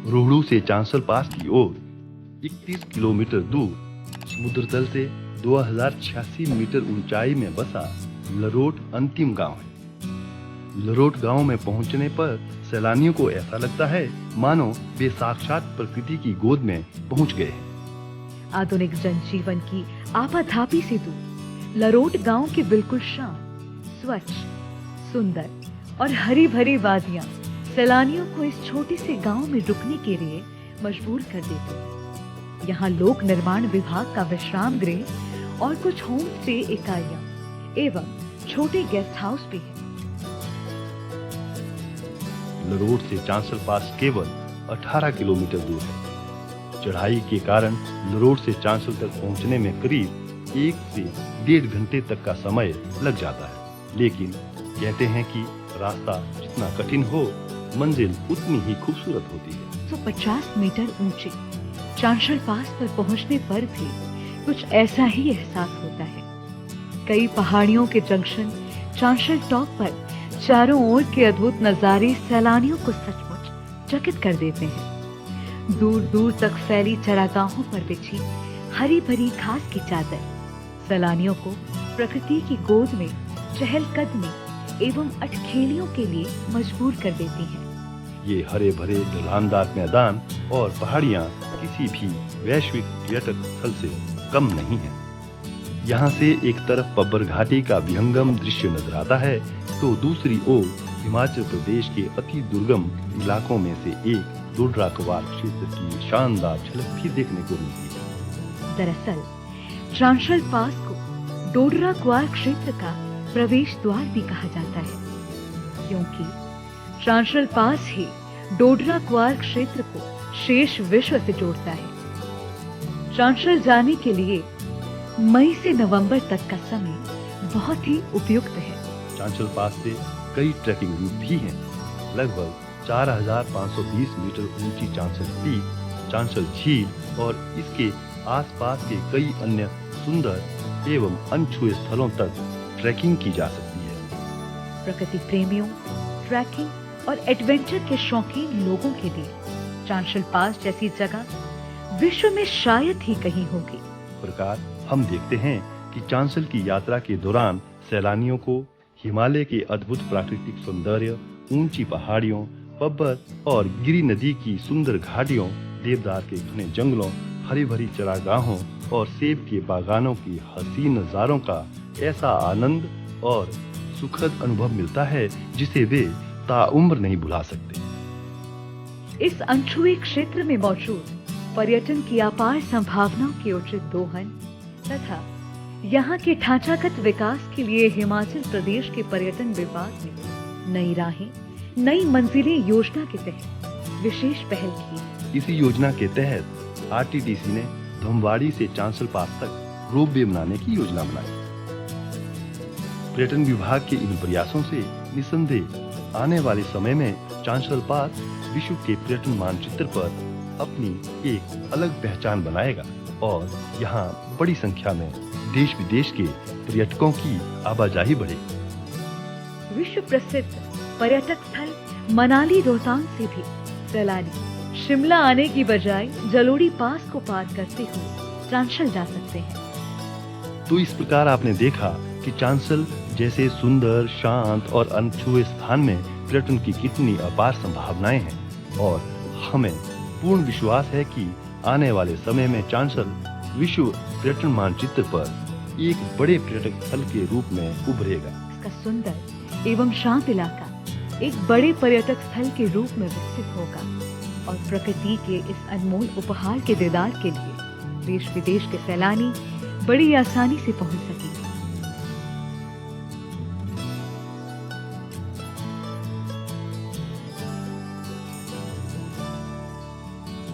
रोहड़ू से चांसल पास की ओर 31 किलोमीटर दूर समुद्र तल से 2086 मीटर ऊंचाई में बसा लरोट अंतिम गांव है। लरोट गांव में पहुंचने पर सैलानियों को ऐसा लगता है मानो वे साक्षात प्रकृति की गोद में पहुंच गए हैं। आधुनिक जनजीवन की आपाधापी से दूर लरोट गांव के बिल्कुल शांत, स्वच्छ, सुंदर और हरी भरी वादियां सैलानियों को इस छोटे से गांव में रुकने के लिए मजबूर कर देती हैं। यहाँ लोक निर्माण विभाग का विश्राम गृह और कुछ होम स्टे इकाइयां एवं छोटे गेस्ट हाउस भी हैं। लरोट से चांसल पास केवल 18 किलोमीटर दूर है। चढ़ाई के कारण लरोट से चांसल तक पहुंचने में करीब 1 से 1.5 घंटे तक का समय लग जाता है, लेकिन कहते हैं कि रास्ता जितना कठिन हो, मंजिल उतनी ही खूबसूरत होती है। 150 मीटर ऊंचे चांसल पास पर पहुंचने पर भी कुछ ऐसा ही एहसास होता है। कई पहाड़ियों के जंक्शन चांसल टॉप पर चारों ओर के अद्भुत नजारे सैलानियों को सचमुच चकित कर देते हैं। दूर दूर तक फैली चरागाहों पर बिछी हरी भरी घास की चादर सैलानियों को प्रकृति की गोद में चहलकदमी एवं अटखेलियों के लिए मजबूर कर देती हैं। ये हरे भरे ढलानदार मैदान और पहाड़ियाँ किसी भी वैश्विक पर्यटक स्थल से कम नहीं है। यहाँ से एक तरफ पब्बर घाटी का विहंगम दृश्य नजर आता है, तो दूसरी ओर हिमाचल प्रदेश के अति दुर्गम इलाकों में से एक डोडरा क्वार क्षेत्र की शानदार झलक भी देखने को मिलती है। दरअसल चांसल पास को डोडरा क्वार क्षेत्र का प्रवेश द्वार भी कहा जाता है, क्योंकि चांसल पास ही डोडरा क्वार क्षेत्र को शेष विश्व से जोड़ता है। चांसल जाने के लिए मई से नवंबर तक का समय बहुत ही उपयुक्त है। चांसल पास से कई ट्रैकिंग रूट भी हैं। लगभग 4520 मीटर ऊंची चांसल पीक, चांसल झील और इसके आसपास के कई अन्य सुंदर एवं अनछुए स्थलों तक ट्रैकिंग की जा सकती है। प्रकृति प्रेमियों, ट्रैकिंग और एडवेंचर के शौकीन लोगों के लिए चांसल पास जैसी जगह विश्व में शायद ही कहीं होगी। इस प्रकार हम देखते हैं कि चांसल की यात्रा के दौरान सैलानियों को हिमालय के अद्भुत प्राकृतिक सौंदर्य, ऊंची पहाड़ियों, पब्बर और गिरी नदी की सुंदर घाटियों, देवदार के घने जंगलों, हरी भरी चरागाहों और सेब के बागानों की हसीन नजारों का ऐसा आनंद और सुखद अनुभव मिलता है जिसे वे ताउम्र नहीं भुला सकते। इस अनछुए क्षेत्र में मौजूद पर्यटन की अपार संभावनाओं के उचित दोहन तथा यहाँ के ढांचागत विकास के लिए हिमाचल प्रदेश के पर्यटन विभाग ने नई राहें, नई मंजिलें योजना के तहत विशेष पहल की। इसी योजना के तहत आरटीडीसी ने धमवाड़ी से चांसल पास तक रोपवे बनाने की योजना बनाई। पर्यटन विभाग के इन प्रयासों से निसंदेह आने वाले समय में चांसल पास विश्व के पर्यटन मानचित्र पर अपनी एक अलग पहचान बनाएगा और यहाँ बड़ी संख्या में देश विदेश के पर्यटकों की आवाजाही बढ़ेगी। विश्व प्रसिद्ध पर्यटक स्थल मनाली रोहतांग से भी सैलानी शिमला आने की बजाय जलोड़ी पास को पार करते हुए चांसल जा सकते हैं। तो इस प्रकार आपने देखा कि चांसल जैसे सुंदर, शांत और अनछुए स्थान में पर्यटन की कितनी अपार संभावनाएं हैं और हमें पूर्ण विश्वास है कि आने वाले समय में चांसल विश्व पर्यटन मानचित्र पर एक बड़े पर्यटक स्थल के रूप में उभरेगा। इसका सुंदर एवं शांत इलाका एक बड़े पर्यटक स्थल के रूप में विकसित होगा और प्रकृति के इस अनमोल उपहार के दीदार के लिए देश विदेश के सैलानी बड़ी आसानी से पहुंच सकेंगे।